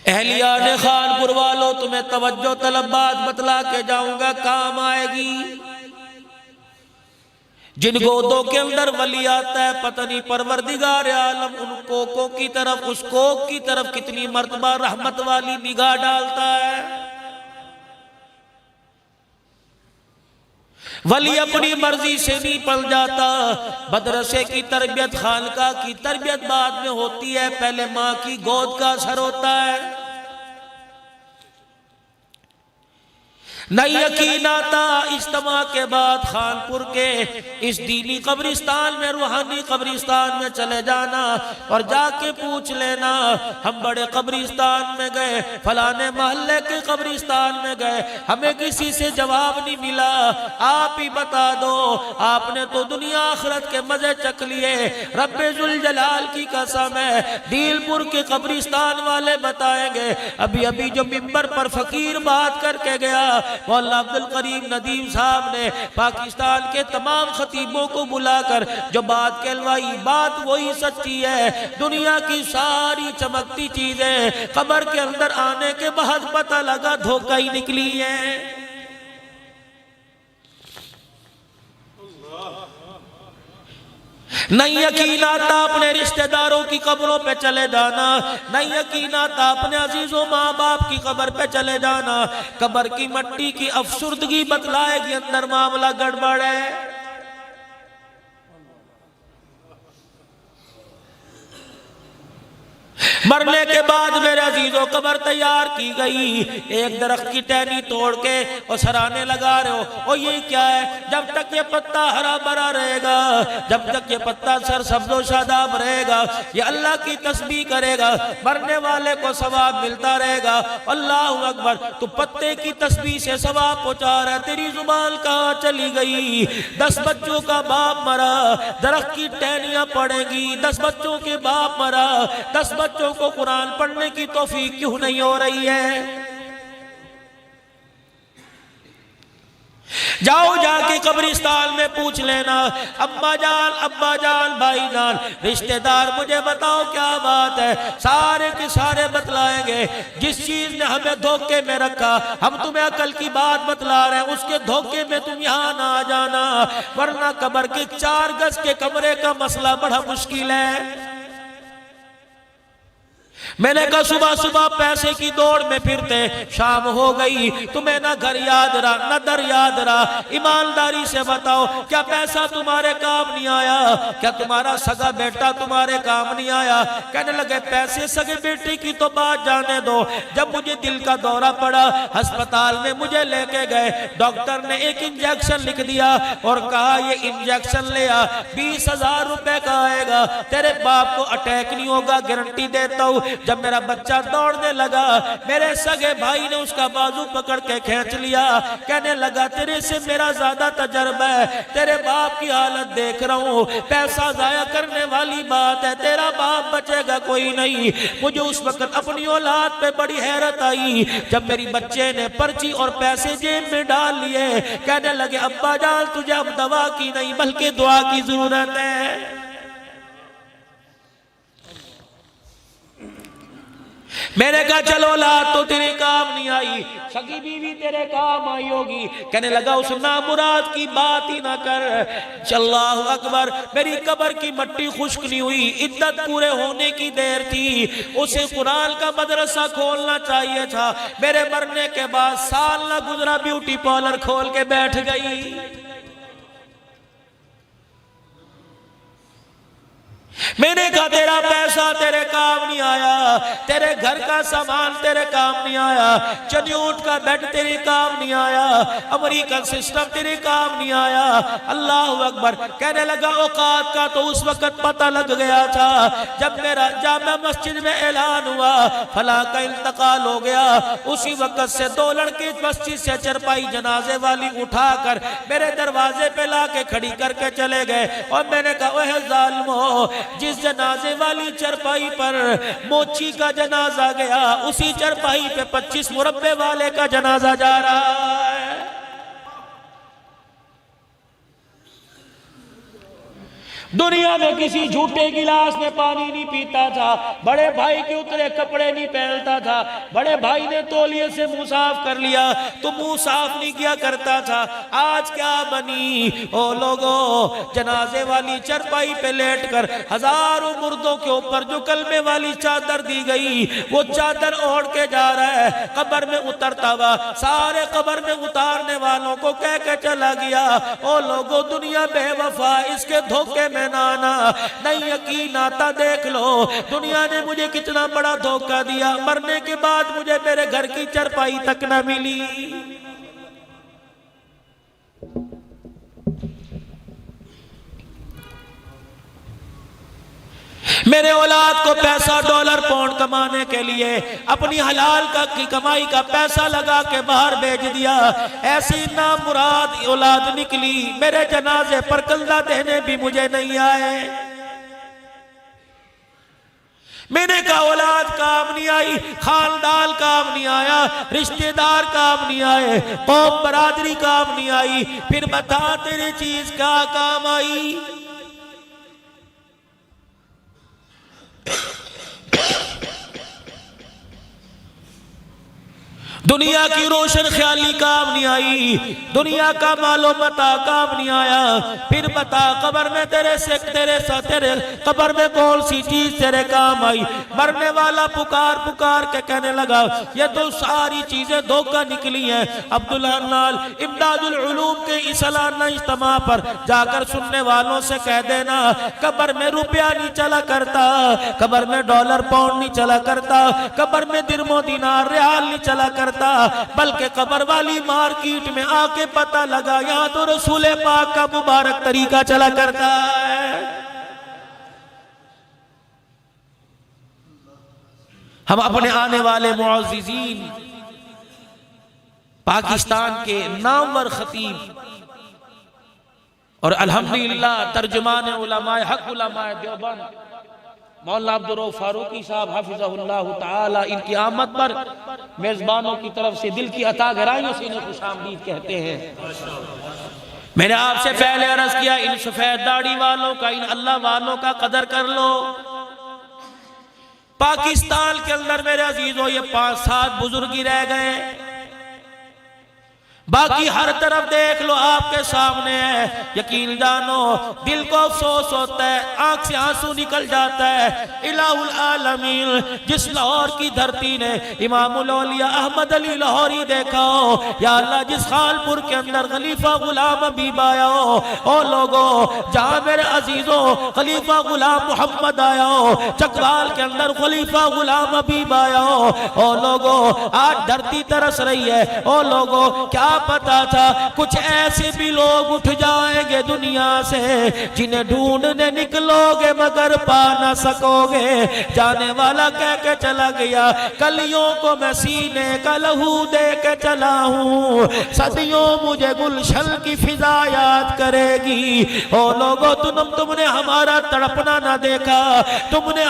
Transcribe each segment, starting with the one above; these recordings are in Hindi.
अहलिया ने खानपुर वालों तुम्हें तवज्जो तलब बात बतला के जाऊंगा, काम आएगी। जिन गोदों के अंदर वली आता है, पता नहीं परवरदिगार आलम उन कोकों की तरफ, उस कोक की तरफ कितनी मर्तबा रहमत वाली निगाह डालता है। वली अपनी मर्जी से नहीं पल जाता। मदरसे की तरबियत, खानका की तरबियत बाद में होती है, पहले माँ की गोद का असर होता है। नहीं यकीन आता इज्तिमा के बाद खानपुर के इस दीनी कब्रिस्तान में, रूहानी कब्रिस्तान में चले जाना और जाके पूछ लेना, हम बड़े कब्रिस्तान में गए, फलाने मोहल्ले के कब्रिस्तान में गए, हमें किसी से जवाब नहीं मिला, आप ही बता दो। आपने तो दुनिया आखिरत के मजे चख लिए। रब्बे जुल जलाल की कसम है, दिलपुर के कब्रिस्तान वाले बताएंगे, अभी अभी जो मिंबर पर फकीर बात करके गया, मौलाना अब्दुल करीम नदीम साहब ने पाकिस्तान के तमाम खतीबों को बुलाकर जो बात कहलवाई, बात वही सच्ची है। दुनिया की सारी चमकती चीजें कब्र के अंदर आने के बाद पता लगा धोखा ही निकली है। नहीं यकीन आता अपने रिश्तेदारों की कब्रों पे चले जाना, नहीं यकीन आता अपने अजीजों माँ बाप की कब्र पे चले जाना। कब्र की मट्टी की अफसुर्दगी बतलाएगी अंदर मामला गड़बड़ है। मरने के बाद मेरे अजीजों कब्र तैयार की गई, एक दरख्त की टहनी तोड़ के और सराहने लगा रहे हो, और ये क्या है? जब तक ये पत्ता हरा भरा रहेगा, जब तक ये पत्ता सर सब्जो शादाब रहेगा, ये अल्लाह की तस्बीह करेगा, मरने वाले को सवाब मिलता रहेगा। अल्लाह अकबर, तू पत्ते की तस्बीह से सवाब पहुंचा रहा है, तेरी जुबान कहाँ चली गई? 10 बच्चों का बाप मरा, दरख्त की टहनियां पड़ेगी, 10 बच्चों के बाप मरा, 10 बच्चों को कुरान पढ़ने की तौफीक क्यों नहीं हो रही है? जाओ जाके कब्रिस्तान में पूछ लेना, अम्मा जान भाई जान रिश्तेदार, मुझे बताओ क्या बात है? सारे के सारे बतलाएंगे। जिस चीज ने हमें धोखे में रखा, हम तुम्हें अकल की बात बतला रहे हैं, उसके धोखे में तुम यहाँ ना आ जाना, वरना कब्र के 4 गज के कमरे का मसला बड़ा मुश्किल है। मैंने कहा सुबह सुबह पैसे की दौड़ में फिरते, शाम हो गई, तुम्हें ना घर याद रहा ना दर याद रहा। ईमानदारी से बताओ, क्या पैसा तुम्हारे काम नहीं आया? क्या तुम्हारा सगा बेटा तुम्हारे काम नहीं आया? कहने लगे पैसे सगे बेटे की तो बात जाने दो, जब मुझे दिल का दौरा पड़ा, अस्पताल में मुझे लेके गए, डॉक्टर ने एक इंजेक्शन लिख दिया और कहा ये इंजेक्शन ले आ, 20,000 रुपए का आएगा, तेरे बाप को अटैक नहीं होगा, गारंटी देता हूँ। जब मेरा बच्चा दौड़ने लगा, मेरे सगे भाई ने उसका बाजू पकड़ के खींच लिया, कहने लगा तेरे से मेरा ज्यादा तजर्बा है, तेरे बाप की हालत देख रहा हूँ, पैसा जाया करने वाली बात है, तेरा बाप बचेगा कोई नहीं। मुझे उस वक्त अपनी औलाद पे बड़ी हैरत आई, जब मेरी बच्चे ने पर्ची और पैसे जेब में डाल लिए, कहने लगे अब्बा जान तुझे अब दवा की नहीं बल्कि दुआ की जरूरत है। मैंने कहा चलो औलाद तो तेरे काम नहीं आई, सगी बीवी तेरे काम आई होगी। कहने लगा उस नामुराद की बात ही ना कर। अल्लाहु अकबर, मेरी कब्र की मट्टी खुश्क नहीं हुई, इद्दत पूरे होने की देर थी, उसे कुरान का मदरसा खोलना चाहिए था। मेरे मरने के बाद साल ना गुजरा, ब्यूटी पार्लर खोल के बैठ गई। मैंने कहा तेरा पैसा तेरे काम नहीं आया, तेरे घर का सामान तेरे काम नहीं आया, चन्यूट का बेड तेरे काम नहीं आया, अमेरिकन सिस्टम तेरे काम नहीं आया। अल्लाह अकबर, कहने लगा औकात का तो उस वक्त पता लग गया था जब मेरा जामा मस्जिद में ऐलान हुआ फला का इंतकाल हो गया। उसी वक्त से 2 लड़के मस्जिद से चरपाई जनाजे वाली उठाकर मेरे दरवाजे पे ला के खड़ी करके चले गए, और मैंने कहा ओह जालिमो, जिस जनाजे वाली चरपाई पर मोची का जनाजा गया, उसी चरपाई पे 25 मुरब्बे वाले का जनाजा जा रहा है। दुनिया में किसी झूठे गिलास में पानी नहीं पीता था, बड़े भाई के उतरे कपड़े नहीं पहनता था, बड़े भाई ने तौलिए से मुंह साफ कर लिया तो मुंह साफ नहीं किया करता था। आज क्या बनी ओ लोगों, जनाजे वाली चरपाई पे लेटकर हजारों मुर्दों के ऊपर जो कलमे वाली चादर दी गई वो चादर ओढ़ के जा रहा है, कब्र में उतरता हुआ सारे कब्र में उतारने वालों को कह के चला गया ओ लोगों दुनिया बेवफा, इसके धोखे में ना आना, नहीं यकीन आता देख लो दुनिया ने मुझे कितना बड़ा धोखा दिया, मरने के बाद मुझे मेरे घर की चरपाई तक ना मिली। मेरे औलाद को पैसा डॉलर पाउंड कमाने के लिए अपनी हलाल की कमाई का पैसा लगा के बाहर भेज दिया, ऐसी नामुराद औलाद निकली, मेरे जनाजे पर कंधा देने भी मुझे नहीं आए। मैंने कहा औलाद काम नहीं आई, खानदान काम नहीं आया, रिश्तेदार काम नहीं आए, कौम बरादरी काम नहीं आई, फिर बता तेरी चीज क्या काम आई। दुनिया की रोशन ख्याली काम नहीं आई, दुनिया का मालो मता काम नहीं आया, फिर बता कब्र में तेरे कब्र में कौन सी चीज तेरे काम आई। मरने वाला पुकार पुकार के कहने लगा ये तो सारी चीजें धोखा निकली हैं। अब्दुल हन्नान इमदादुल उलूम के इस सालाना इज्तिमा पर जाकर सुनने वालों से कह देना कब्र में रुपया नहीं चला करता, कब्र में डॉलर पाउंड नहीं चला करता, कब्र में दिरमो दिनार रियाल नहीं चला करता, बल्कि कब्र वाली मार्केट में आके पता लगा यहाँ तो रसूल पाक का मुबारक तरीका चला करता है। हम अपने आने वाले मुअज़्ज़िज़ीन पाकिस्तान के नामवर खतीब और अल्हम्दुलिल्लाह तर्जुमान उलमाए हक उलमाए देवबंद मौलाना अब्दुल रऊफ फारूकी साहब हाफिज़हुल्लाह ताला इनकी आमद पर मेजबानों की तरफ से दिल की अता गहराइयों से इन्हें खुशामदीद कहते हैं। मैंने आपसे पहले अर्ज किया इन सफेद दाढ़ी वालों का, इन अल्लाह वालों का कदर कर लो। पाकिस्तान के अंदर मेरे अजीजों ये 5-7 बुजुर्ग रह गए, बाकी हर तरफ देख लो आपके सामने है। यकीन जानो दिल को अफसोस होता है, आंख से आंसू निकल जाता है। इलाहुल आलमीन जिस लाहौर की धरती ने इमामुल औलिया अहमद अली लाहौरी देखा हो, या अल्लाह जिस खालपुर के अंदर खलीफा गुलाम हबीब आया हो, ओ लोगों जहां मेरे अजीजों खलीफा गुलाम मोहम्मद आया हो, चकवाल के अंदर खलीफा गुलाम हबीब आया हो, ओ लोगों आज धरती तरस रही है। ओ लोगों क्या पता था कुछ ऐसे भी लोग उठ जाएंगे दुनिया से जिन्हें ढूंढने निकलोगे मगर पा ना सकोगे। जाने वाला कह के चला गया कलियों को मैं सीने का लहू दे के चला हूँ, सदियों मुझे गुलशन की फिजा याद करेगी। ओ लोगों तुमने हमारा तड़पना ना देखा, तुमने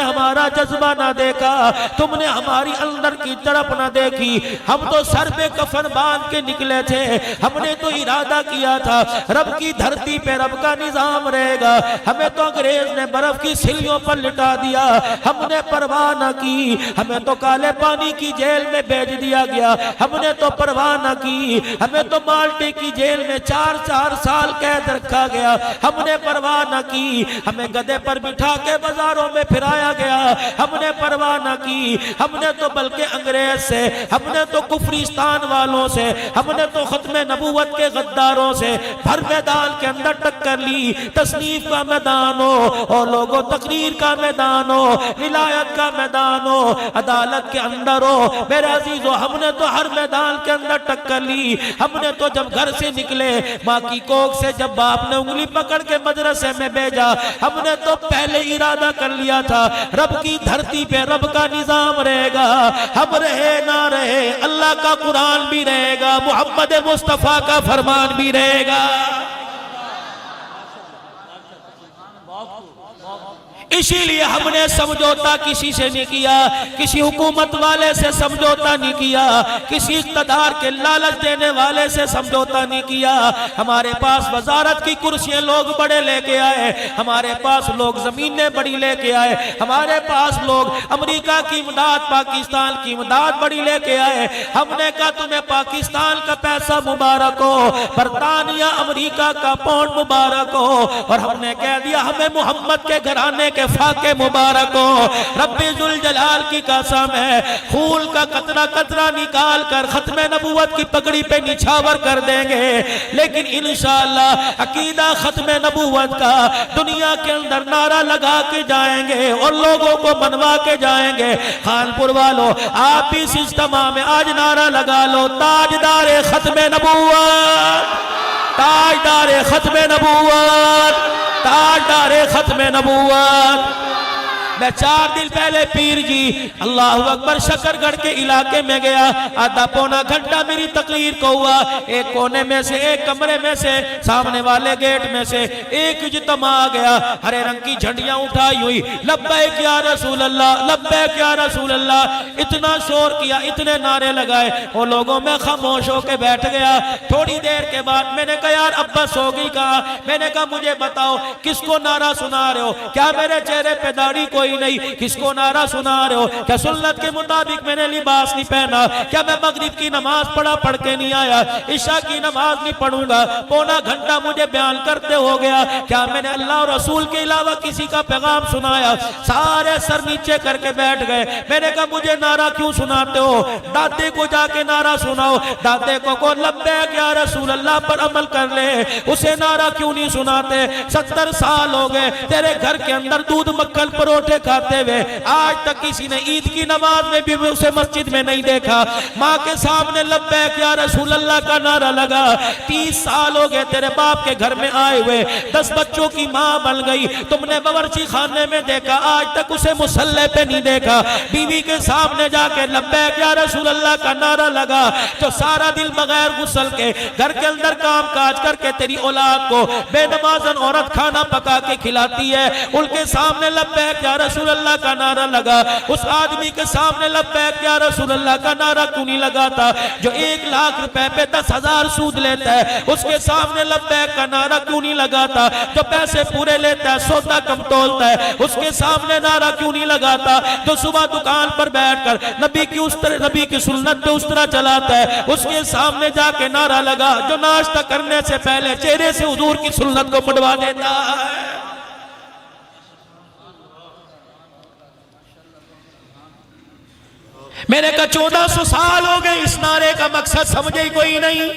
हमारा जज्बा ना देखा, तुमने हमारी अंदर की तड़प ना देखी। हम तो सर पे कफन बांध के निकले थे, हमने तो इरादा किया था रब की धरती पे रब का निजाम रहेगा, हमें तो अंग्रेज ने बर्फ की सिलियों पर लिटा दिया, हमने परवाह न की, हमें तो काले पानी की जेल में भेज दिया गया, हमने तो परवाह न की, हमें तो माल्टे की जेल में 4-4 साल कैद रखा गया, हमने परवाह न की, हमें गधे पर बिठा के बाजारों में फिराया गया, हमने परवाह न की, हमने तो बल्कि अंग्रेज से, हमने तो कुफरिस्तान वालों से, हमने तो खत्मे नबूवत के गद्दारों से भर मैदान के अंदर टक्कर ली। तसनीफ का मैदान हो और लोगों तकरीर का मैदान हो, विलायत का मैदान हो, अदालत के अंदर हो, मेरे अजीजों हमने तो हर मैदान के अंदर टक्कर ली। हमने तो जब घर से निकले माँ की कोख से जब बाप ने उंगली पकड़ के मदरसे में भेजा, हमने तो पहले इरादा कर लिया था रब की धरती पे रब का निजाम रहेगा, हम रहे ना रहे अल्लाह का कुरान भी रहेगा, मोहम्मद मुस्तफा का फरमान भी रहेगा। इसीलिए हमने समझौता किसी से नहीं किया, किसी हुकूमत वाले से समझौता नहीं किया, किसी इक़्तिदार के लालच देने वाले से समझौता नहीं किया। हमारे पास वजारत की कुर्सियां लोग बड़े लेके आए, हमारे पास लोग जमीनें बड़ी लेके आए, हमारे पास लोग अमेरिका की इमदाद, पाकिस्तान की इमदाद बड़ी लेके आए। हमने कहा तुम्हें पाकिस्तान का पैसा मुबारक हो, बरतानिया अमेरिका का पाउंड मुबारक हो, और हमने कह दिया हमें मोहम्मद के घराने के फाके मुबारक हो। रब्बे जुल जलाल की कसम है, खून का कतरा कतरा निकाल कर खत्मे नबूवत की पगड़ी पे निछावर कर देंगे, लेकिन इंशाअल्लाह अकीदा खत्मे नबूवत का दुनिया के अंदर नारा लगा के जाएंगे और लोगों को मनवा के जाएंगे। खानपुर वालों, आप भी इस इज्तिमा में आज नारा लगा लो, ताजदारे खत्मे नबूवत, ताजदारे खत्मे नबूवत, ताजदारे खत्मे नबूवत। मैं 4 दिन पहले पीर जी अल्लाह अकबर शकरगढ़ के इलाके में गया, आधा पौना घंटा मेरी तकरीर को हुआ। एक कोने में से, एक कमरे में से, सामने वाले गेट में से एक इज्तिमा आ गया, हरे रंग की झंडियां उठाई हुई, लब्बैक या रसूल अल्लाह, लब्बैक या रसूल अल्लाह। इतना शोर किया, इतने नारे लगाए, वो लोगों में खामोश होके बैठ गया। थोड़ी देर के बाद मैंने कहा यार अब्बस हो गई कहा। मैंने कहा मुझे बताओ किसको नारा सुना रहे हो, क्या मेरे चेहरे पे दाढ़ी कोई नहीं, किसको नारा सुना रहे हो, क्या सुन्नत के मुताबिक मैंने लिबास नहीं पहना, क्या मैं मगरिब की नमाज पढ़ के नहीं आया, इशा की नमाज नहीं पढ़ूंगा, पौना घंटा मुझे बयान करते हो गया, क्या मैंने अल्लाह और रसूल के अलावा किसी का पैगाम सुनाया। सारे सर नीचे करके बैठ गए। मैंने कहा मुझे नारा क्यों सुनाते हो, दादे को जाके नारा सुनाओ, दादे को लब्बैक या रसूल अल्लाह पर अमल कर ले, उसे नारा क्यों नहीं सुनाते। 70 साल हो गए तेरे घर के अंदर दूध मक्खन परोठे खाते हुए, आज तक किसी ने ईद की नमाज में भी उसे मस्जिद में नहीं देखा। माँ के सामने लब्बैक या रसूल अल्लाह का नारा लगा। 30 साल हो गए तेरे बाप के घर में आए हुए, 10 बच्चों की माँ बन गई, तुमने बावर्ची खाने में देखा, आज तक उसे मुसल्ले पे नहीं देखा। बीवी के सामने जाके लब्बैक या रसूल अल्लाह का नारा लगा, तो सारा दिन बगैर गुस्ल के घर के अंदर काम काज करके तेरी औलाद को बेनमाज़न औरत खाना पका के खिलाती है, उनके सामने लब्बैक या रसूल अल्लाह का नारा लगा। उस आदमी के सामने लब्बैक या रसूल अल्लाह का नारा क्यों नहीं लगाता जो 1 लाख रुपए पे 10,000 सूद लेता है, उसके सामने लब्बैक का नारा क्यों नहीं लगाता जो पैसे पूरे लेता है, सौदा कम तोलता है, उसके सामने नारा क्यों नहीं लगाता जो सुबह दुकान पर बैठकर नबी की सुन्नत पे उस तरह चलाता है, उसके सामने जाके नारा लगा जो नाश्ता करने से पहले चेहरे से हुजूर की सुन्नत को मुड़वा देता है। मैंने कहा 1400 साल हो गए, इस नारे का मकसद समझे ही कोई नहीं।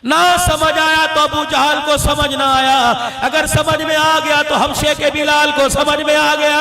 ना समझ आया तो अबू जहल को समझ ना आया, अगर समझ में आ गया तो हमशे के बिलाल को समझ में आ गया।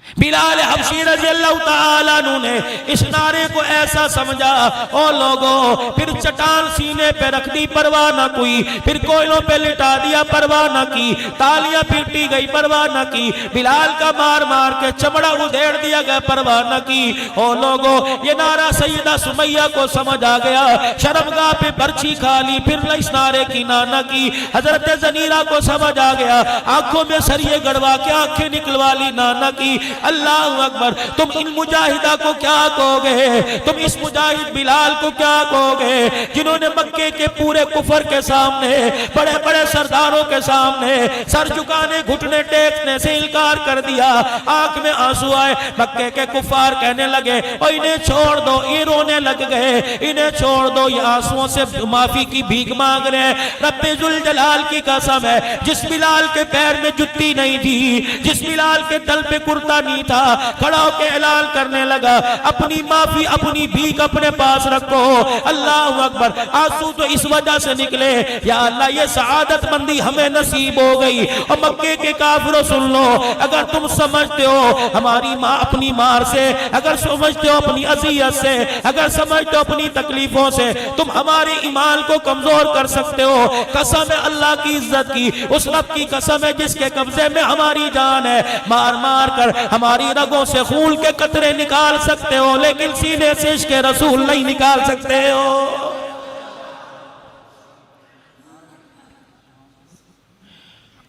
बिलाल हबशी रज़ियल्लाहु ताला अन्हु ने इस नारे को ऐसा समझा, ओ लोगों, फिर चट्टान सीने पे रख दी, परवाह न कोई, फिर कोयलों पे लिटा दिया, परवाह न की, तालियां पीटी गई, परवाह न की, बिलाल का मार मार के चमड़ा उधेड़ दिया गया, परवाह न की। ओ लोगों, ये नारा सैयदा सुमैया को समझ आ गया, शर्मगाह पे बर्छी खा ली, फिर इस नारे की नाना की। हजरत ज़नीरा को समझ आ गया, आंखों में सरिये गड़वा के आंखें निकलवा ली, नाना की। अल्लाह अकबर, तुम इन मुजाहिदा को क्या कहोगे, तुम इस मुजाहिद बिलाल को क्या कहोगे जिन्होंने मक्के के पूरे कुफर के सामने, बड़े बड़े सरदारों के सामने सर झुकाने घुटने टेकने से इनकार कर दिया। आंख में आंसू आए, मक्के के कुफार कहने लगे ओ इन्हें छोड़ दो, ये रोने लग गए, इन्हें छोड़ दो, ये आंसुओं से माफी की भीख मांग रहे हैं। रब्बे जुल जलाल की कसम है, जिस बिलाल के पैर में जुत्ती नहीं थी, जिस बिलाल के तल पे कुर्ता नहीं था, खड़ा होकर ऐलान करने लगा अपनी माफी, अपनी भीख अपने पास रखो। अल्लाह अकबर, आंसू तो इस वजह से निकले, या अल्लाह ये सआदत मंदी हमें नसीब हो गई। और मक्के के काफिरों सुन लो, अगर तुम समझते हो हमारी माँ अपनी मार से, अगर समझते हो अपनी अज़ियत से, अगर समझते हो अपनी तकलीफों से तुम हमारे ईमान को कमजोर कर सकते हो, कसम है अल्लाह की इज्जत की, उस रब की कसम है जिसके कब्जे में हमारी जान है, मार मार कर हमारी रगों से खून के कतरे निकाल सकते हो, लेकिन सीने से इश्क़ रसूल नहीं निकाल सकते हो।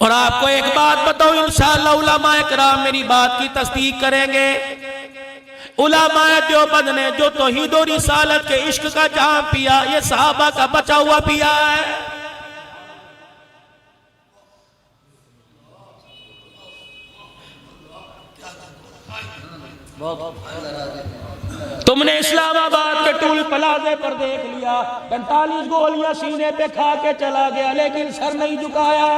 और आपको एक बात बताऊं, इंशाअल्लाह उलमाए किराम मेरी बात की तस्दीक करेंगे। उलमाए देवबंद ने जो तौहीद और रिसालत के इश्क का जाम पिया, ये सहाबा का बचा हुआ पिया है। तुमने इस्लामाबाद के टूल प्लाजे पर देख लिया, 45 गोलियां सीने पे खा के चला गया, लेकिन सर नहीं झुकाया।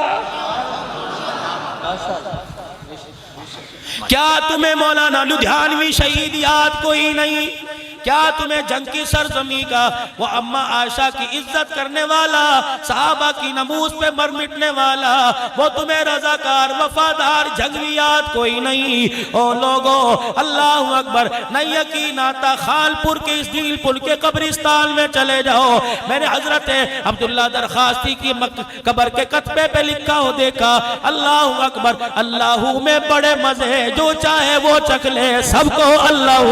क्या तुम्हें मौलाना लुधियानवी शहीद याद कोई नहीं? क्या तुम्हें जंग की सरजमी का वो अम्मा आयशा की इज्जत करने वाला, सहाबा की नमूज पे मर मिटने वाला, वो तुम्हें रजाकार वफादार जंगली याद कोई नहीं? ओ लोगों, अल्लाह अकबर, नहीं यकीन आता खालपुर के इस दिलपुर के कब्रिस्तान में चले जाओ। मैंने हजरत अब्दुल्ला दरखास्ती की कब्र के कतबे पे लिखा हो देखा, अल्लाह अकबर, अल्लाह में बड़े मजे, जो चाहे वो चख ले, सबको अल्लाह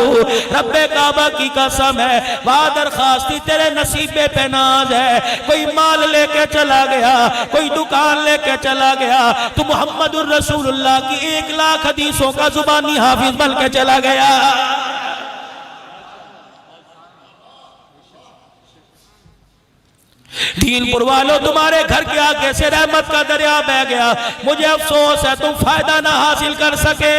रब्बे काबा की कसम है, वहां दरखास्ती तेरे नसीबे पे नाज है। कोई माल लेके चला गया, कोई दुकान लेके चला गया, तो मुहम्मदुर रसूलुल्लाह की 1 लाख हदीसों का जुबानी हाफिज बन के चला गया। दीनपुर वालों, तुम्हारे घर के आगे से रहमत का दरिया बह गया, मुझे अफसोस है तुम फायदा ना हासिल कर सके।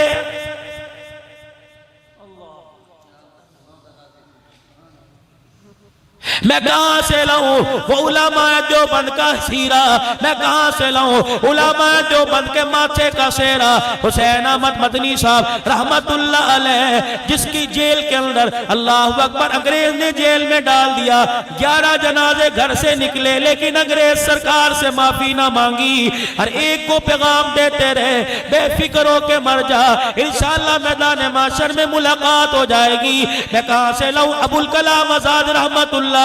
मैं कहां से लाऊं वो उलमाए देवबंद का सीरा, मैं कहां से लाऊं उलमाए देवबंद के माथे का सेरा। हुसैन अहमद मदनी साहब रहमतुल्लाह अलैह, जिसकी जेल के अंदर अल्लाह अकबर अंग्रेज ने जेल में डाल दिया। 11 जनाजे घर से निकले, लेकिन अंग्रेज सरकार से माफी ना मांगी। हर एक को पैगाम देते रहे, बेफिक्र होके मर जा, इंशाअल्लाह मैदान माशर में मुलाकात हो जाएगी। मैं कहां से लाऊं अबुल कलाम आजाद रहमतुल्लाह,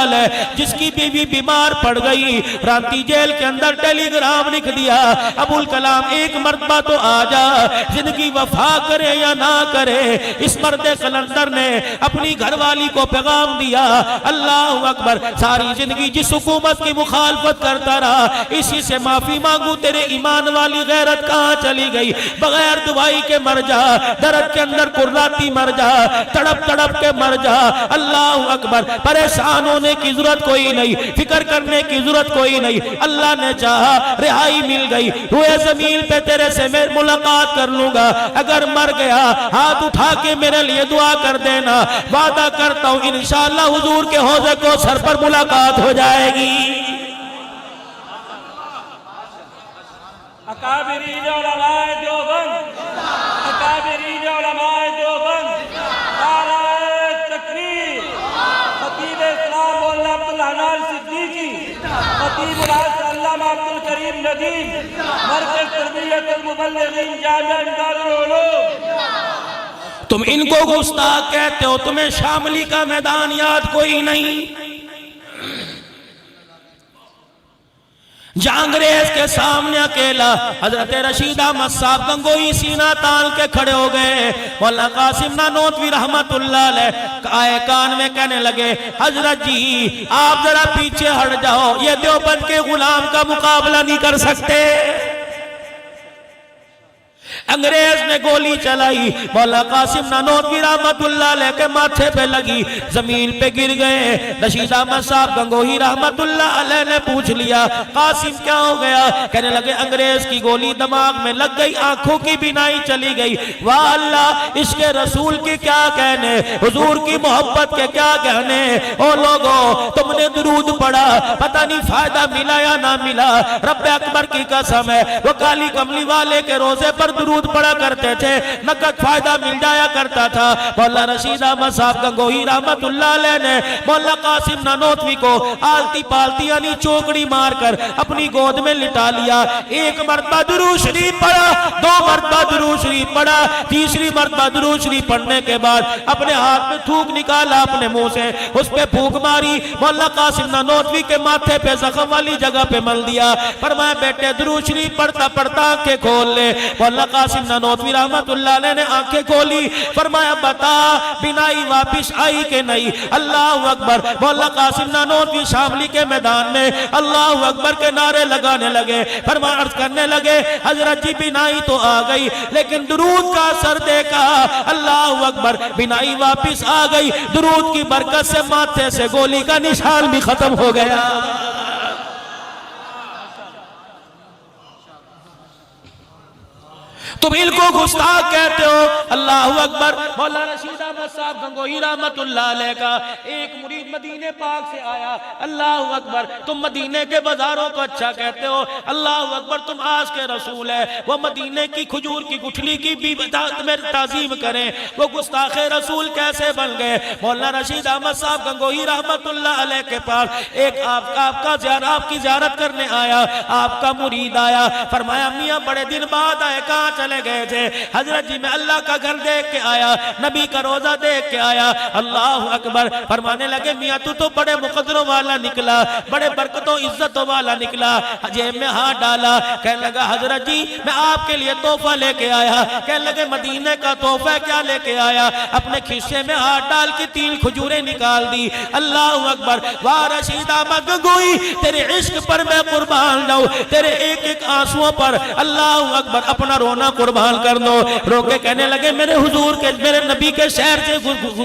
जिसकी बीवी बीमार पड़ गई, रांची जेल के अंदर टेलीग्राम लिख दिया, अबुल कलाम एक मर्तबा तो आ जा, जिंदगी वफा करे या ना करे। इस मर्द कलंदर ने अपनी घरवाली को पैगाम दिया, अल्लाह अकबर, सारी जिंदगी जिस हुकूमत की मुखालफत करता रहा, इसी से माफी मांगू, तेरे ईमान वाली गैरत कहां चली गई? बगैर दुआई के मर जा, दर्द के अंदर कुर्राती मर जा, तड़प तड़प के मर जा। अल्लाह अकबर, परेशान होने की जरूरत कोई नहीं, फिक्र करने की जरूरत कोई नहीं। अल्लाह ने चाहा रिहाई मिल गई, हुए जमीन पे तेरे से मैं मुलाकात कर लूंगा। अगर मर गया हाथ उठा के मेरे लिए दुआ कर देना, वादा करता हूं इंशाअल्लाह हुजूर के हौजे को सर पर मुलाकात हो जाएगी। अकाबिरीन उलमाए देवबंद, अकाबिरीन उलमाए देवबंद, नाराए तकबीर। खतीब इस्लाम मौलाना अब्दुल हन्नान सिद्दीकी, खतीब अल्लामा अब्दुल करीम नदीम, मरकज़ तरबियतुल मुबल्लिगीन जामिया इमदादुल उलूम। तुम इनको गुस्ताख कहते हो, तुम्हें शामली का मैदान याद कोई नहीं? जहां अंग्रेज के सामने अकेला हजरत रशीद अहमद साहब गंगोई सीना तान के खड़े हो गए। मौलाना कासिम नानोतवी रहमतुल्लाह अलैह आए कान में कहने लगे, हजरत जी आप जरा पीछे हट जाओ, ये देवबंद के गुलाम का मुकाबला नहीं कर सकते। अंग्रेज ने गोली चलाई, मौलाना कासिम नानोतवी रहमतुल्लाह अलैह के माथे पे लगी, जमीन पे गिर गए। रशीद अहमद साहब गंगोही रहमतुल्लाह अलैह ने पूछ लिया, कासिम क्या हो गया? कहने लगे अंग्रेज की गोली दिमाग में लग गई, आंखों की बिनाई चली गई। वाह अल्लाह, इसके रसूल के क्या कहने, हुजूर की मोहब्बत के क्या कहने। ओ लोगों, तुमने दुरूद पढ़ा, पता नहीं फायदा मिला या ना मिला। रब्बे अकबर की कसम है, वो काली कमली वाले के रोजे पर दुरूद पढ़ा करते थे, नकद फायदा मिल जाया करता था। मौलाना रशीद अहमद साहब गंगोही रहमतुल्लाह अलैह ने मौलाना कासिम नानोतवी को आलती पालती यानी चौकड़ी मारकर अपनी गोद में लिटा लिया। एक मरतबा दुरूद शरीफ पढ़ा, 2 मरतबा दुरूद शरीफ पढ़ा, तीसरी मरतबा दुरूद शरीफ पढ़ने के बाद अपने हाथ में थूक निकाला, अपने मुंह से उस पे फूंक मारी, मौलाना कासिम नानोतवी के माथे पे जख्म वाली जगह पे मल दिया। फरमाया बेटे दुरूद शरीफ पढ़ता पढ़ता आंखें खोल ले। मौलाना कासिम नानोतवी रहमतुल्लाह अलैह ने आंखें खोली, फरमाया बता बिनाई वापिस आई के नहीं। अल्लाह अकबर। मौला कासिम नानोतवी शामली के मैदान में अल्लाह अकबर के नारे लगाने लगे, फरमाया अर्ज करने लगे हजरत जी बिनाई तो आ गई लेकिन दुरूद का असर देखा। अल्लाह अकबर। बिनाई वापिस आ गई, दुरूद की बरकत से माथे से गोली का निशान भी खत्म हो गया। तुम इनको गुस्ताख कहते हो। अल्लाह अकबर। मौला रशीद अहमद साहब गंगोही रहमतुल्लाह अलैह का एक मुरीद मदीने पाक से आया। अल्लाह अकबर। तुम मदीने के बाजारों को अच्छा कहते हो। अल्लाह अकबर। तुम आज के रसूल है, वो मदीने की खजूर की गुठली की भी ताजीम करें, वो गुस्ताखे रसूल कैसे बन गए। मौला रशीद अहमद साहब गंगोही रहमतुल्लाह अलैह के पास एक आपकी ज़ियारत करने आया, आपका मुरीद आया, फरमाया मियाँ बड़े दिन बाद आए, कहाँ चले गए थे। हजरत जी मैं अल्लाह का घर देख के आया, नबी का रोजा देख के आया। अल्लाह अकबर। फरमाने लगे मियाँ तू तो बड़े मुकद्दरों वाला निकला, बड़े बरकतों इज्जतों वाला निकला। जेब में हाथ डाला, कहने लगा हजरत जी मैं आपके लिए तोहफा लेके आया। कहने लगे मदीने का तोहफा क्या लेके आया। अपने खिस्से में हाथ डाल के 3 खजूरें निकाल दी। अल्लाह अकबर। वाह रशीद अहमद गंगोही तेरे इश्क पर मैं कुर्बान जाऊं, तेरे एक एक आंसुओं पर अल्लाह अकबर अपना रोना कुर्बान कर दो। रोके कहने लगे मेरे हुजूर के, मेरे नबी के शहर से,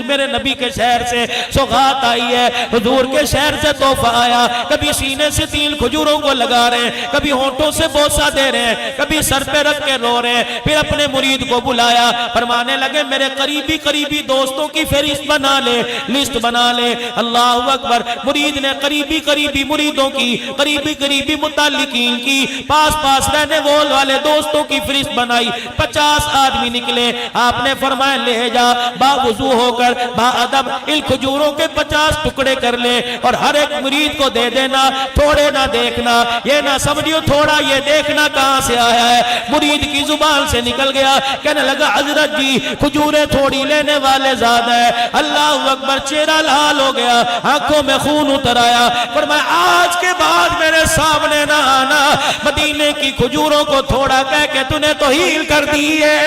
मेरे नबी के शहर से सौगात आई है, हुजूर के शहर से तोहफा आया। कभी सीने से 3 खजूरों को लगा रहे हैं, कभी होंठों से बोसा दे रहे हैं, कभी सर पे रख के रो रहे हैं। फिर अपने मुरीद को बुलाया, फरमाने लगे मेरे करीबी करीबी दोस्तों की फहरिस्त बना ले, लिस्ट बना ले। अल्लाह अकबर। मुरीद ने करीबी करीबी मुरीदों की, करीबी करीबी मुताल्लिकीन की, पास पास रहने वाले दोस्तों की फहरिस्त बनाई। 50 आदमी निकले। आपने फरमाया ले जा, बावुजू होकर बाअदब इन खजूरों के 50 टुकड़े कर ले और हर एक मुरीद को दे देना, थोड़े ना देखना, ये ना समझियो थोड़ा ये देखना कहां से आया है। मुरीद की जुबान से निकल गया, कहने लगा हजरत जी खजूरें थोड़ी लेने वाले ज्यादा है। अल्लाह अकबर। चेहरा लाल हो गया, आंखों में खून उतर आया। फरमाया आज के बाद मेरे सामने ना आना, मदीने की खजूरों को थोड़ा कह के तूने तो हील कर दी है।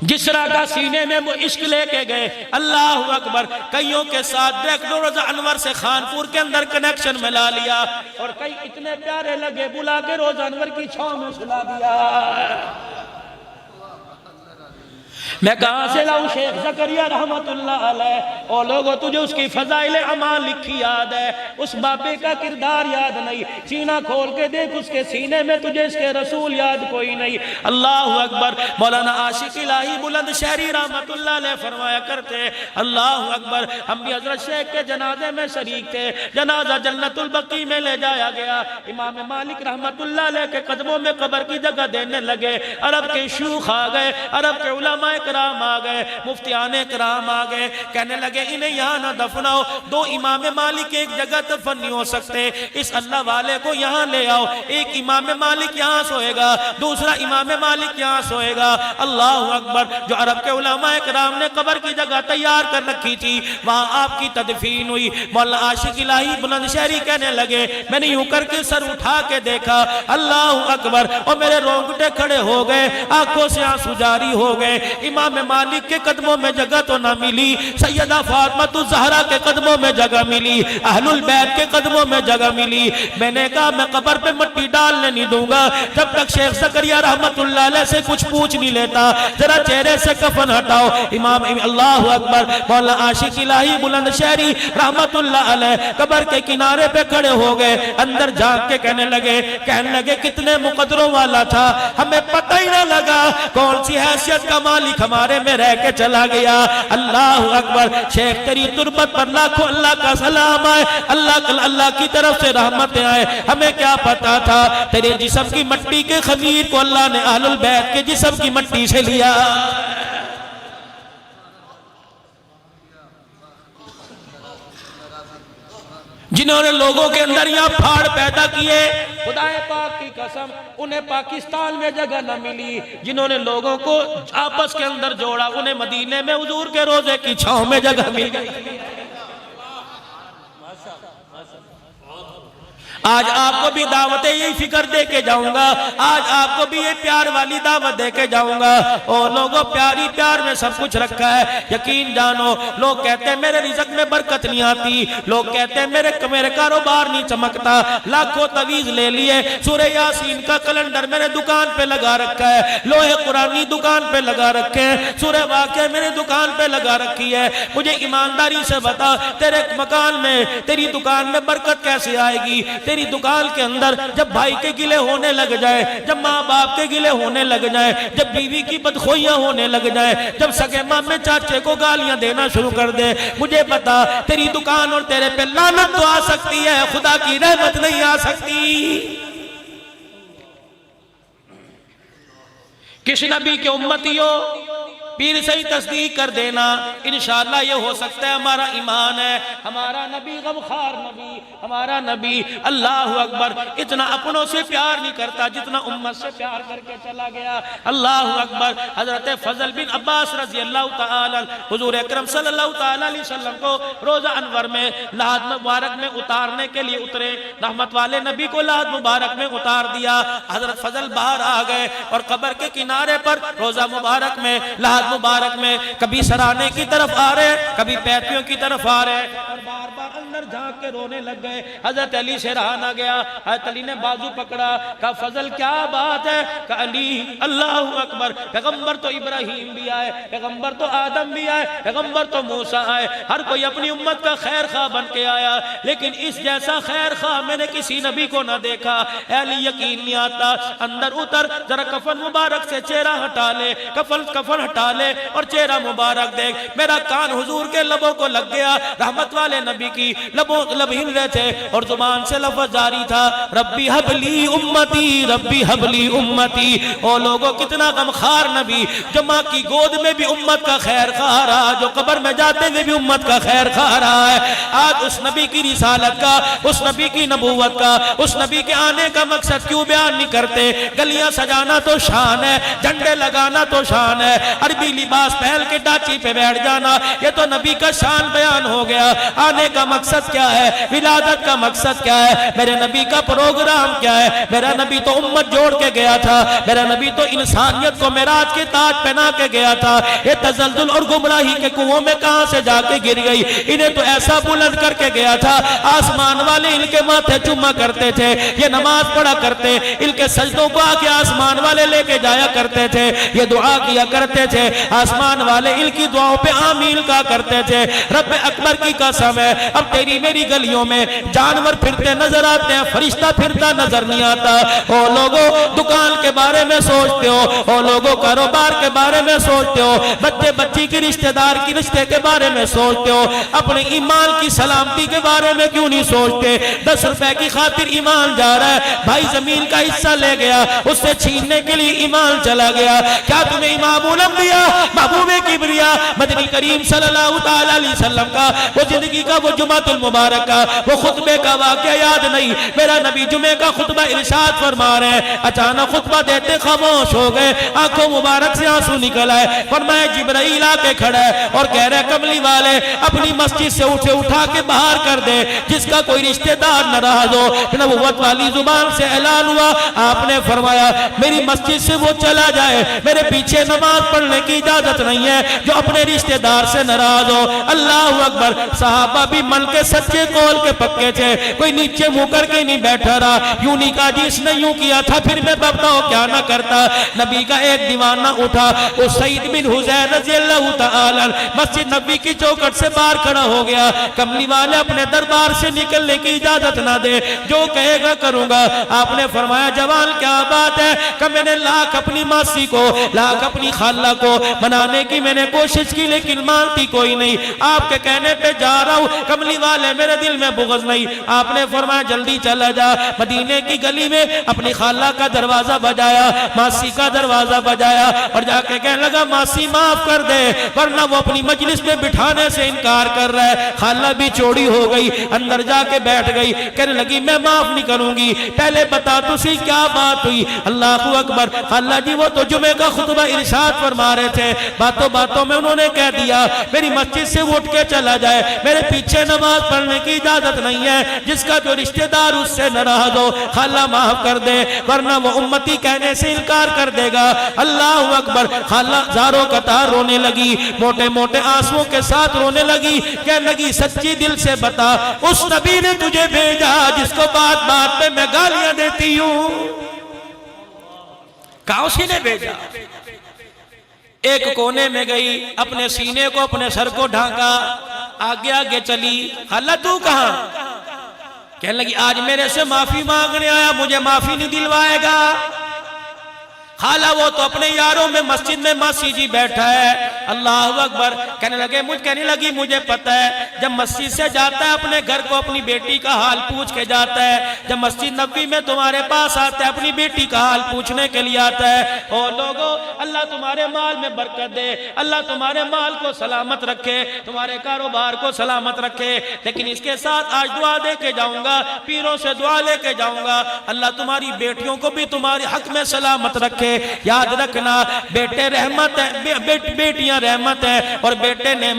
जिसरा का सीने में वो इश्क लेके गए। अल्लाह अकबर। कईयों के साथ डायरेक्टर रोजा अनवर से खानपुर के अंदर कनेक्शन मिला लिया और कई इतने प्यारे लगे बुला के रोजा अनवर की छांव में सुला दिया। मैं कहां से लाऊं शेख ज़करिया रहमतुल्लाह अलैह। और लोगों तुझे उसकी फज़ाइल अमाल लिखी याद है, उस बाबे का किरदार याद नहीं। सीना खोल के देख उसके सीने में, तुझे इसके रसूल याद कोई नहीं। अल्लाह अकबर। मौलाना आशिक इलाही बुलंद शहरी रहमतुल्लाह अलैह फरमाया करते अल्लाह अकबर हम भी हजरत शेख के जनाजे में शरीक थे। जनाजा जन्नतुल बकी में ले जाया गया। इमाम मालिक रहमतुल्लाह अलैह के कदमों में कब्र की जगह देने लगे। अरब के शूख आ गए, अरब के उलमा कराम आ गए, मुफ्तियाने कराम आ गए। कहने लगे इन्हें यहाँ ना दफनाओ, 2 इमाम मालिक एक जगह दफन नहीं हो सकते, इस अल्लाह वाले को यहाँ ले आओ। एक इमाम मालिक यहाँ सोएगा, दूसरा इमाम मालिक यहाँ सोएगा। अल्लाह अकबर। जो अरब के उलमा कराम ने कब्र की जगह तैयार कर रखी थी, वहाँ आपकी तदफीन हुई। मौला आशिक इलाही बुलंदशहरी कहने लगे मैंने यूं करके सर उठा के देखा, अल्लाह अकबर, और मेरे रोंगटे खड़े हो गए, आंखों से आंसू जारी हो गए। इमाम मालिक के कदमों में जगह तो ना मिली, सैयदा फातिमा ज़हरा के कदमों में जगह मिली, अहलुल बैत के कदमों में जगह मिली। मैंने कहा मैं कब्र पे मिट्टी डालने नहीं दूंगा जब तक शेख ज़करिया रहमतुल्लाह अलैह से कुछ पूछ नहीं लेता। जरा चेहरे से कफन हटाओ। इमाम अल्लाह अकबर। मौला आशिक इलाही बुलंदशहरी रहमतुल्लाह अलैह कब्र के किनारे पे खड़े हो गए, अंदर झांक के कहने लगे कितने मुकद्दरों वाला था, हमें पता ही ना लगा कौन सी हैसियत का मालिक हमारे में रह के चला गया। अल्लाह अकबर। शेख तेरी तुरबत पर लाखों अल्लाह का सलाम आए, अल्लाह की तरफ से रहमतें आए। हमें क्या पता था तेरे जिस्म की मट्टी के खमीर को अल्लाह ने अहलुल बैत के जिस्म की मट्टी से लिया। जिन्होंने लोगों के अंदर यहाँ फाड़ पैदा किए, खुदाए पाक की कसम उन्हें पाकिस्तान में जगह न मिली। जिन्होंने लोगों को आपस के अंदर जोड़ा, उन्हें मदीने में हुजूर के रोजे की छांव में जगह मिल गई। आज आपको भी दावतें यही फिक्र दे के जाऊंगा, आज आपको भी ये प्यार वाली दावत दे के जाऊंगा। और लोगों, प्यारी प्यार में सब कुछ रखा है, यकीन जानो। लोग कहते हैं मेरे रिज़्क़ में बरकत नहीं आती, लोग कहते हैं मेरे कारोबार नहीं चमकता, लाखों तवीज ले लिए, सूरह यासीन का कैलेंडर मेरे दुकान पे लगा रखा है, लोहे कुरानी दुकान पे लगा रखे हैं, सूरह वाक़िया मेरे दुकान पे लगा रखी है। मुझे ईमानदारी से बता, तेरे मकान में, तेरी दुकान में बरकत कैसे आएगी? तेरी दुकान के अंदर जब भाई के गिले होने लग जाए, जब माँ बाप के गिले होने लग जाए, जब बीवी की बदखोइयां होने लग जाए, जब सगे मामे चाचे को गालियां देना शुरू कर दे, मुझे बता तेरी दुकान और तेरे पे लानत तो आ सकती है, खुदा की रहमत नहीं आ सकती। किस नबी के उम्मतियों, पीर से ही तस्दीक कर देना, इंशाअल्लाह ये हो सकता है हमारा ईमान है। हमारा नबी गमखार नबी, हमारा नबी अल्लाह अकबर इतना अपनों से प्यार नहीं करता जितना उम्मत से प्यार करके चला गया। अल्लाह अकबर। हजरत फजल बिन अब्बास रजी अल्लाह तआला हुजूर अकरम सल्लल्लाहु तआला अलैहि वसल्लम को रोजा अनवर में लाद मुबारक में उतारने के लिए उतरे, रहमत वाले नबी को लाद मुबारक में उतार दिया। हजरत फजल बाहर आ गए और कब्र के किनारे पर रोजा मुबारक में लाद मुबारक में कभी सराने की तरफ आ रहे, कभी पैतियों की तरफ आ रहे और बार बार अंदर झांक के रोने लग गए। हजरत अली से रहा ना गया, हजरत अली ने बाजू पकड़ा, कहा फजल क्या बात है? कहा अली अल्लाह अकबर, पैगंबर तो इब्राहिम भी आए, पैगंबर तो आदम भी आए, पैगंबर तो मूसा आए, हर कोई अपनी उम्मत का खैर खा बन के आया, लेकिन इस जैसा खैर खा मैंने किसी नबी को ना देखा। अली यकीन नहीं आता, अंदर उतर, जरा कफन मुबारक से चेहरा हटा ले, कफन हटा ले और चेहरा मुबारक देख। मेरा कान हुजूर के लबों को लग गया, रहमत वाले नबी की लब हिल रहे थे और जुबान से लफ्ज़ जारी था, रब्बी हबली उम्मती, रब्बी हबली उम्मती। ओ लोगों, कितना गमखार नबी, जो माँ की गोद में भी उम्मत का खैर खा रहा, जो कब्र में जाते हुए भी उम्मत का खैर खा रहा है। आज उस नबी की रिसालत का, उस नबी की नबूवत का, उस नबी के आने का मकसद क्यों बयान नहीं करते? गलियां सजाना तो शान है, झंडे लगाना तो शान है, अरबी लिबास पहन के डाची पे बैठ जाना ये तो नबी का शान बयान हो गया। आने का मकसद क्या है? विलादत का मकसद क्या है? मेरे नबी का प्रोग्राम क्या है? मेरा नबी तो उम्मत जोड़ के गया था, मेरा नबी तो इंसानियत को मेराज के ताज पहना के गया था। ये तजल्जुल और गुमराही के कुओं में कहां से जाके गिर गई? इन्हें तो ऐसा बुलंद करके गया था, आसमान वाले इनके माथे चुम्मा करते थे, ये नमाज पढ़ा करते, इनके सजदों को आके आसमान वाले लेके जाया करते थे, ये दुआ किया करते थे, आसमान वाले इनकी दुआओं पे आमीन का करते थे। रब अकबर की कसम है, अब तेरी मेरी गलियों में जानवर फिरते नजर आते हैं, फरिश्ता फिरता नजर नहीं आता। ओ लोगों, दुकान के बारे में सोचते हो, ओ लोगों कारोबार के बारे में सोचते हो, बच्चे बच्ची की रिश्तेदार की रिश्ते के बारे में सोचते हो, अपने ईमान की सलामती के बारे में क्यों नहीं सोचते? 10 रुपए की खातिर ईमान जा रहा है, भाई जमीन का हिस्सा ले गया, उससे छीनने के लिए ईमान चला गया। क्या तुम्हें इमामुल अंबिया, महबूबे किबरिया, मदनी करीम सल्लल्लाहु तआला अलैहि वसल्लम का वो जिंदगी का वो जुमातुल मुबारक का वो खुतबे का वाक़या याद नहीं? मेरा नबी जुमे का खुतबा इरशाद फरमा रहे हैं, अचानक खुतबा देते खामोश हो गए, आंखों मुबारक से आंसू निकल आए। फरमाया जिब्राइल आके खड़ा है और कह रहे कमली वाले अपनी मस्जिद से उठा के बाहर कर दे, जिसका कोई रिश्तेदार नाराज हो। नबुव्वत वाली जुबान से ऐलान हुआ, आपने फरमाया मेरी मस्जिद से वो चला जाए, मेरे पीछे नमाज पढ़ने की इजाजत नहीं है जो अपने रिश्तेदार से नाराज हो। अल्लाह अकबर। सहाबा भी मन के सच्चे कौल के पक्के थे, कोई नीचे मुंह करके नहीं बैठा रहा। यूं नहीं कहा जी इसने यूं किया था फिर मैं बताओ क्या ना करता। नबी का एक दीवाना उठा, वो सईद बिन हुज़ैर रज़ियल्लाहु तआला मस्जिद नबी की चौखट से बाहर खड़ा हो गया। कमली वाले अपने दरबार से निकलने की इजाजत ना दे, जो कहेगा करूंगा। आपने फरमाया जवान क्या बात है? कि मैंने लाख अपनी मासी को, लाख अपनी खाला को मनाने की मैंने कोशिश की लेकिन मानती कोई नहीं, आपके कहने पे जा रहा हूँ। कमली वाले मेरे दिल में बुग़्ज़ नहीं। आपने फरमाया जल्दी चला जा। मदीने की गली में अपनी खाला का दरवाजा बजाया, मासी का दरवाजा बजाया और जाके कहने लगा मासी माफ कर दे, वरना वो अपनी मजलिस में बिठाने से इनकार कर रहा है। खाला भी चौड़ी हो गई, अंदर जाके बैठ गई, कहने लगी मैं माफ नहीं करूंगी, पहले बता तुझे क्या बात हुई? अल्लाहू अकबर। खाला जी वो तो जुमे का खुतबा इरशाद फरमा रहे थे, बातों बातों में उन्होंने कह दिया मेरी मस्जिद से उठ के चला जाए, मेरे पीछे नमाज पढ़ने की इजाजत नहीं है। जिसका जो रिश्तेदार उससे नाराज हो, खाला माफ कर दे, वरना वो उम्मती कहने से इनकार कर देगा। अल्लाह अकबर। खाला ज़ारो कतार रोने लगी, मोटे मोटे आंसुओं के साथ रोने लगी। कहने लगी सच्ची दिल से बता, उस नबी ने तुझे भेजा जिसको बात बात पे मैं गालियां देती हूं? कहा उसी ने भेजा। एक कोने में गई, अपने सीने को अपने सर को ढांका, आगे आगे चली। खाला तू कहां? कहने लगी आज मेरे से माफी मांगने आया, मुझे माफी नहीं दिलवाएगा। खाला वो तो अपने यारों में मस्जिद में मासी जी बैठा है। अल्लाह अकबर। कहने लगी मुझे पता है, जब मस्जिद से जाता है अपने घर को अपनी बेटी का हाल पूछ के जाता है। जब मस्जिद नबी में तुम्हारे पास आता है अपनी बेटी का हाल पूछने के लिए आता है। ओ लोगो, अल्लाह तुम्हारे माल में बरकत दे, अल्लाह तुम्हारे माल को सलामत रखे, तुम्हारे कारोबार को सलामत रखे। लेकिन इसके साथ आज दुआ दे के जाऊंगा, पीरों से दुआ लेके जाऊंगा, अल्लाह तुम्हारी बेटियों को भी तुम्हारे हक में सलामत रखे। याद रखना, बेटे रहमत है, बेटियां रहमत है और बेटे ने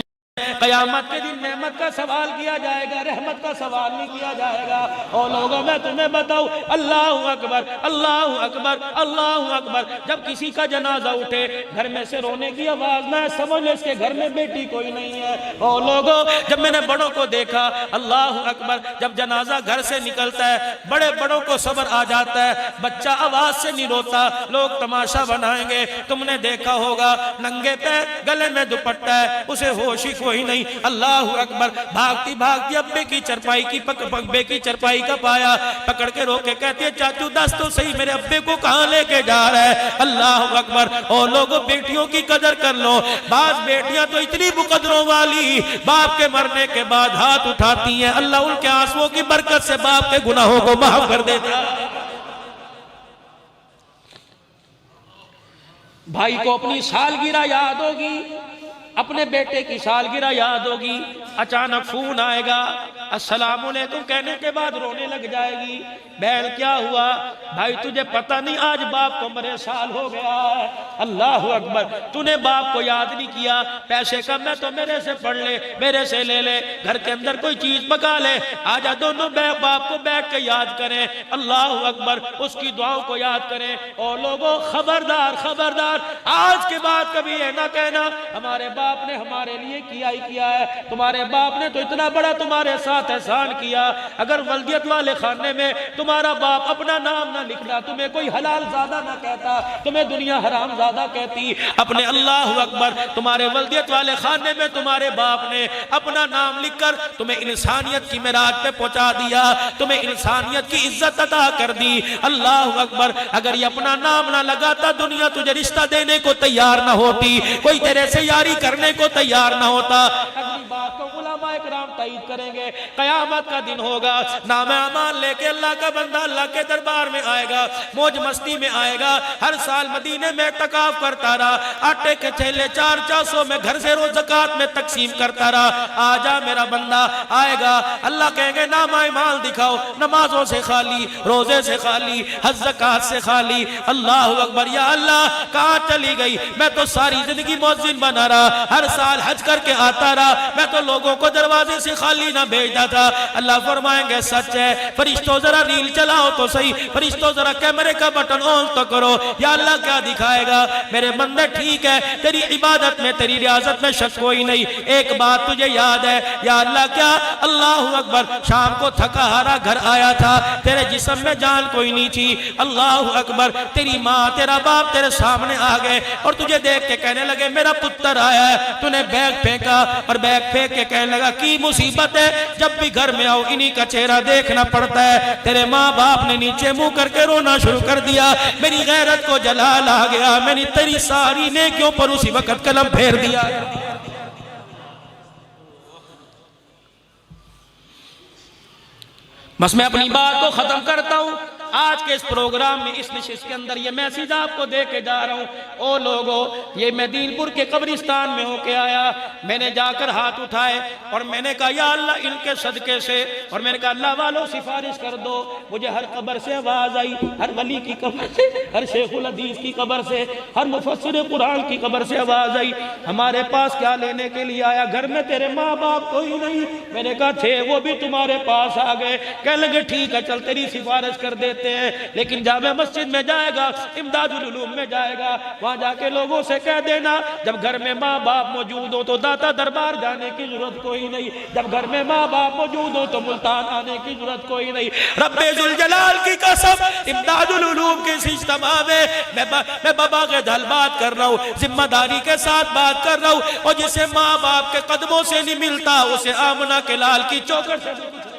कयामत के दिन नेमत का सवाल किया जाएगा, रहमत का सवाल नहीं किया जाएगा। और लोगों मैं तुम्हें बताऊं, अल्लाह अकबर, अल्लाह अकबर, अल्लाह अकबर। जब किसी का जनाजा उठे, घर में से रोने की आवाज ना समझ लो इसके घर में बेटी कोई नहीं है। और लोगों जब मैंने बड़ों को देखा, अल्लाह अकबर, जब जनाजा घर से निकलता है बड़े बड़ों को सब्र आ जाता है, बच्चा आवाज से नहीं रोता, लोग तमाशा बनाएंगे। तुमने देखा होगा नंगे पैर, गले में दुपट्टा है, उसे होश ही कोई नहीं। अल्लाह अकबर। भागती भागती अब्बे की चरपाई की अब्बे की चरपाई का पाया, पकड़ के रोके कहती है चाचू दस तो सही मेरे अब्बे को कहां लेके जा रहा है? अल्लाह अकबर। और लोगों बेटियों की कदर कर लो। बात बेटियां तो इतनी मुकदरों वाली, बाप के मरने के बाद हाथ उठाती हैं, अल्लाह उनके आंसुओं की बरकत से बाप के गुनाहों को माफ कर देता है। भाई को अपनी सालगिरह याद होगी, अपने बेटे की सालगिरह याद होगी, अचानक फोन आएगा, अस्सलाम वालेकुम कहने के बाद रोने लग जाएगी। बहन क्या हुआ? भाई तुझे पता नहीं आज बाप को मरे साल हो गया है। अल्लाह अकबर। तूने बाप को याद नहीं किया, पैसे कम है तो मेरे से पढ़ ले, मेरे से ले ले, घर के अंदर कोई चीज पका ले, आजा दोनों बाप को बैठ के याद करें। अल्लाह अकबर। उसकी दुआओं को याद करें। और लोगों खबरदार खबरदार, आज के बाद कभी ये ना कहना हमारे बाप ने हमारे लिए किया ही किया है, तुम्हारे बाप ने तो इतना बड़ा तुम्हारे साथ एहसान किया। अगर वल्दियत वाले खाने में तुम्हारा बाप अपना नाम ना लिखना, तुम्हें कोई हलाल ज्यादा ना कहता, तुम्हें दुनिया हराम ज्यादा कहती। अपने अल्लाह अकबर, तुम्हारे वल्दियत वाले खाने में तुम्हारे बाप ने अपना नाम लिखकर तुम्हें इंसानियत की मेराज पे पहुंचा दिया, तुम्हें इंसानियत की इज्जत अता कर दी। अल्लाह अकबर। अगर ये अपना नाम ना लगाता, दुनिया तुझे रिश्ता देने को तैयार ना होती, कोई तेरे से यारी करने को तैयार ना होता। अगली बात को उलमा इकराम तईद करेंगे, कयामत का दिन होगा, नाम अमाल लेके अल्लाह का बंदा अल्लाह के दरबार में आएगा, मौज मस्ती में आएगा। हर साल मदीने में तकाफ करता रहा, आटे के थैले 400 में घर से रोज ज़कात में तकसीम करता रहा। आजा मेरा बंदा आएगा, अल्लाह कहेंगे नामा माल दिखाओ, नमाजों से खाली, रोजे से खाली, हज ज़कात से खाली। अल्लाह अकबर। या अल्लाह कहाँ चली गई? मैं तो सारी जिंदगी मुअज्जिन बना रहा, हर साल हज करके आता रहा, मैं तो लोगों को दरवाजे से खाली ना भेजता था। अल्लाह फरमाएंगे सच है, फरिश्तों जरा रील चलाओ तो सही, फरिश्तों जरा कैमरे का बटन ऑन तो करो। या अल्लाह क्या दिखाएगा? मेरे बंदे ठीक है, तेरी इबादत में तेरी रियाजत में शक कोई नहीं, एक बात तुझे याद है। या अल्लाह क्या? अल्लाह अकबर। शाम को थका हारा घर आया था, तेरे जिस्म में जान कोई नहीं थी। अल्लाह अकबर। तेरी माँ तेरा बाप तेरे सामने आ गए और तुझे देख के कहने लगे मेरा पुत्र आया है। तूने बैग फेंका और बैग फेंक के कहने लगा की मुसीबत है, जब भी घर में आओ इन्हीं का चेहरा देखना पड़ता है। तेरे माँ बाप ने नीचे मुंह करके रोना शुरू कर दिया, मेरी गैरत को जलाल आ गया, मैंने तेरी सारी नेकियों पर उसी वक्त कलम फेर दिया। बस मैं अपनी बात को खत्म करता हूं। आज के इस प्रोग्राम में इस नशिस्त के अंदर ये मैसेज आपको दे के जा रहा हूँ। ओ लोगों, ये मैं दीनपुर के कब्रिस्तान में होके आया, मैंने जाकर हाथ उठाए और मैंने कहा या अल्लाह इनके सदके से, और मैंने कहा अल्लाह वालों सिफारिश कर दो। मुझे हर कब्र से आवाज आई, हर वली की कब्र से, हर शेखुल हदीस की कब्र से, हर मुफस्सिर कुरान की कब्र से आवाज आई, हमारे पास क्या लेने के लिए आया? घर में तेरे माँ बाप कोई नहीं। मैंने कहा थे, वो भी तुम्हारे पास आ गए। कह लगे ठीक है चल तेरी सिफारिश कर देते हैं, लेकिन जामे मस्जिद में जाएगा, इमदादुल उलूम में जाएगा, वहां जाके लोगों से कह देना जब घर में माँ बाप मौजूद हो तो दाता दरबार जाने की जरूरत कोई नहीं, जब घर में माँ बाप मौजूद हो तो मुल्तान आने की जरूरत कोई नहीं। रब्बे जुल जलाल की कसम, इमदादुल उलूम के इस इज्तिमा में मैं बाबा के दल बात कर रहा हूँ, जिम्मेदारी के साथ बात कर रहा हूँ। और जिसे माँ बाप के कदमों से नहीं मिलता उसे आमना के लाल की चौखट से नहीं मिलता।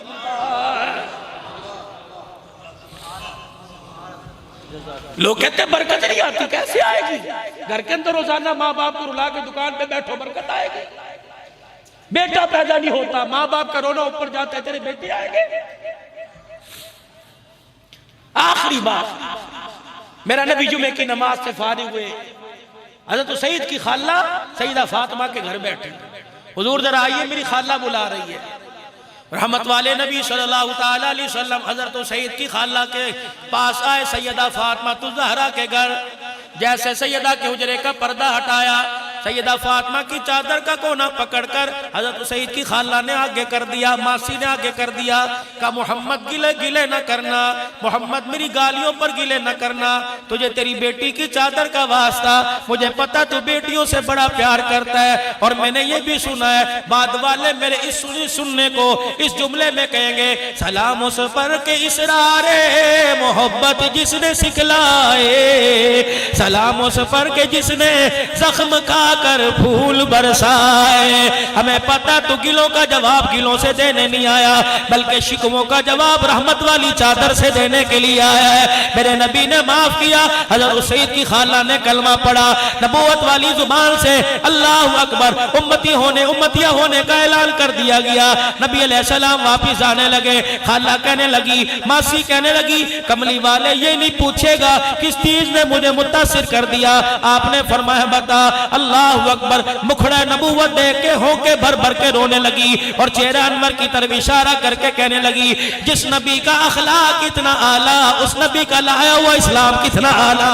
लोग कहते हैं बरकत नहीं आती, कैसे आएगी? घर के अंदर रोजाना माँ बाप को रुला के दुकान पे बैठो, बरकत आएगी? बेटा पैदा नहीं होता, माँ बाप का रोना ऊपर जाता है, तेरे बेटे आएंगे? आखिरी बात, मेरा नबी जुमे की नमाज से फारिग हुए, हज़रत सईद की खाला सईदा फातिमा के घर बैठे, हुजूर जरा आइए मेरी खाला बुला रही है। रहमत वाले नबी सल्लल्लाहु ताला अलैहि वसल्लम हजरत सईद की खाला के पास आए, सैयदा फातिमा ज़हरा के घर। जैसे सैयदा के हुजरे का पर्दा हटाया, सैयदा फातिमा की चादर का कोना पकड़कर हजरत सईद की खाला ने आगे कर दिया, मासी ने आगे कर दिया। का मोहम्मद गिले गिले न करना, मोहम्मद मेरी गालियों पर गिले न करना, तुझे तेरी बेटी की चादर का वास्ता, मुझे पता तू बेटियों से बड़ा प्यार करता है। और मैंने ये भी सुना है बाद वाले मेरे इस सुनने को इस जुमले में कहेंगे, सलाम उस पर के इसरारे मोहब्बत जिसने सिखलाए, सलाम उस पर के जिसने जख्म का कर फूल बरसाए। हमें पता तू गिलों का जवाब गिलों से देने नहीं आया, बल्कि शिकवों का जवाब रहमत वाली चादर से देने के लिए आया है। मेरे नबी ने माफ किया, हज़रत सईद की खाला ने कलमा पढ़ा, नबूवत वाली जुबान से अल्लाहु अकबर उम्मती होने उम्मतिया होने का ऐलान कर दिया गया। नबी अलैहिस्सलाम वापिस आने लगे, खाला कहने लगी, मासी कहने लगी, कमली वाले ये नहीं पूछेगा किस चीज ने मुझे मुतासिर कर दिया। आपने फरमाया बता। अल्लाहु अकबर। मुखड़ा नबूवत देख के होके भर भर के रोने लगी और चेहरा अनवर की तरफ इशारा करके कहने लगी, जिस नबी का अखलाक कितना आला, उस नबी का लाया हुआ इस्लाम कितना आला।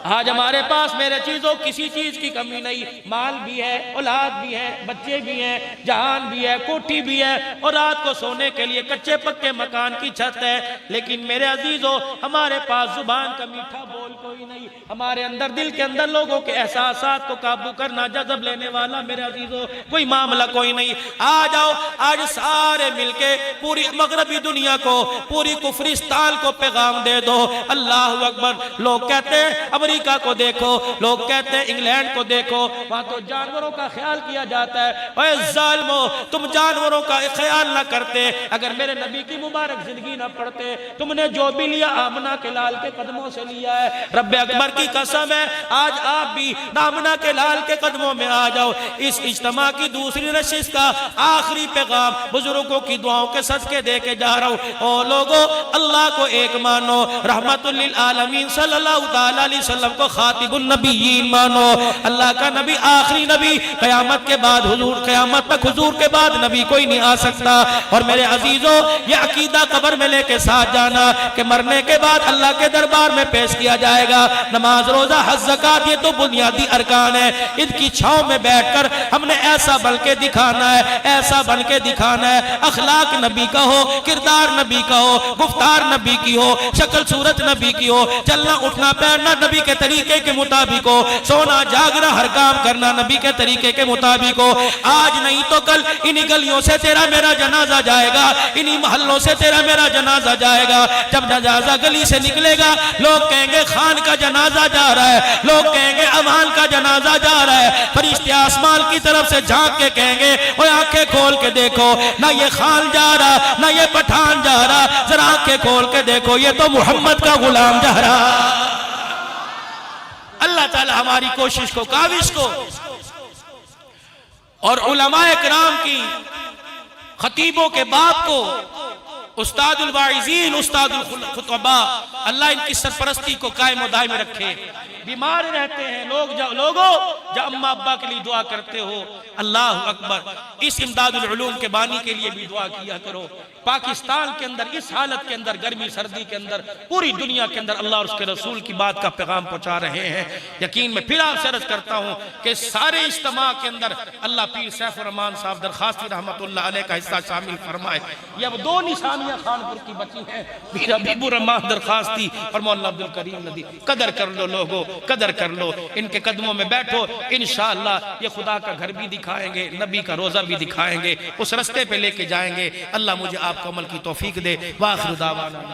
आज हमारे पास मेरे चीजों किसी चीज की कमी नहीं, माल भी है, औलाद भी है, बच्चे भी हैं, जहान भी है, कोठी भी है, और रात को सोने के लिए कच्चे पक्के मकान की छत है। लेकिन मेरे अजीजों, हमारे पास जुबान का मीठा बोल कोई नहीं, हमारे अंदर दिल के अंदर लोगों के एहसासात को काबू करना, जज़ब लेने वाला मेरे अजीजों कोई मामला कोई नहीं। आ जाओ आज सारे मिलके पूरी मगरबी दुनिया को, पूरी कुफरिस्तान को पैगाम दे दो। अल्लाह अकबर। लोग कहते हैं अमेरिका को देखो, लोग कहते हैं इंग्लैंड को देखो, वहां तो जानवरों का ख्याल किया जाता है। ओए जालिमो, तुम जानवरों का ख्याल ना करते, अगर मेरे नबी की मुबारक जिंदगी ना पढ़ते, तुमने जो भी लिया आमना के लाल के कदमों से लिया है। रब्बे अकबर की कसम है, आज आप भी आमना के लाल के कदमों में आ जाओ। इस इज्तिमा की दूसरी नशिस्त का आखिरी पैगाम बुजुर्गों की दुआओं के सदके दे के जा रहा हूं। ओ लोगों, अल्लाह को एक मानो, रहमतुल लिल आलमीन सल्लल्लाहु तआला अलैहि वसल्लम को खातिबुन नबीयीन मानो। अल्लाह का नबी आखिरी नबी, कयामत के बाद हुजूर, कयामत तक हुजूर के बाद नबी कोई नहीं आ सकता। और मेरे अजीजों, ये अकीदा कब्र में लेके साथ जाना कि मरने के बाद अल्लाह के दरबार में पेश किया जाएगा। नमाज, रोजा, हज, ज़कात, ये तो बुनियादी अरकान है। इनकी छांव में बैठकर हमने ऐसा बन के दिखाना है, ऐसा बन के दिखाना है। अखलाक नबी का हो, किरदार नबी का हो, गुफ्तार नबी की हो, शक्ल सूरत नबी की हो, चलना उठना पैरना नबी के तरीके के मुताबिक हो, सोना जागना हर काम करना नबी के तरीके के मुताबिक हो। आज नहीं तो कल इन्हीं गलियों से तेरा मेरा जनाजा जाएगा, इन्हीं मोहल्लों से तेरा मेरा जनाजा जाएगा। जब जनाजा गली से निकलेगा, लोग कहेंगे खान का जनाजा जा रहा है, लोग कहेंगे अमान का जनाजा जा रहा है। फरिश्ते आसमान की तरफ से झांक के कहेंगे, ओए आंखें खोल के देखो, ना ये खान जा रहा, ना ये पठान जा रहा, जरा आंखें खोल के देखो, ये तो मोहम्मद का गुलाम जा रहा। अल्लाह ताला हमारी कोशिश को, काविश को और उलमाए किराम की, खतीबों के बाप को, उस्तादुल वाइज़ीन, उस्तादुल खुतबा, अल्लाह इनकी सरपरस्ती को कायम और दायम रखे। बीमार रहते हैं लोगों जब अम्मा अब्बा के लिए दुआ करते हो, अल्लाह अकबर, इस इमदादुल उलूम के बानी के लिए भी दुआ किया करो। पाकिस्तान के अंदर इस हालत के अंदर, गर्मी सर्दी के अंदर, पूरी दुनिया के अंदर अल्लाह और उसके रसूल की बात का पैगाम पहुंचा रहे हैं। यकीन में फिर आपसे अर्ज करता हूं कि सारे इज्तिमा के अंदर अल्लाह पीर सैफुर रहमान साहब दरखास्ती रहमतुल्लाह अलैह का हिस्सा शामिल फरमाए। ये अब 2 निशानियां खानपुर की बची हैं, पीर हबीबुर रहमान दरखास्ती और मौलाना अब्दुल करीम नदी। कदर कर लो लोगों, कदर कर लो, इनके कदमों में बैठो। इंशाअल्लाह ये खुदा का घर भी दिखाएंगे, नबी का रोजा भी दिखाएंगे, उस रास्ते पे लेके जाएंगे। अल्लाह मुझे आपको अमल की तौफीक दे। वाखिर दावाना।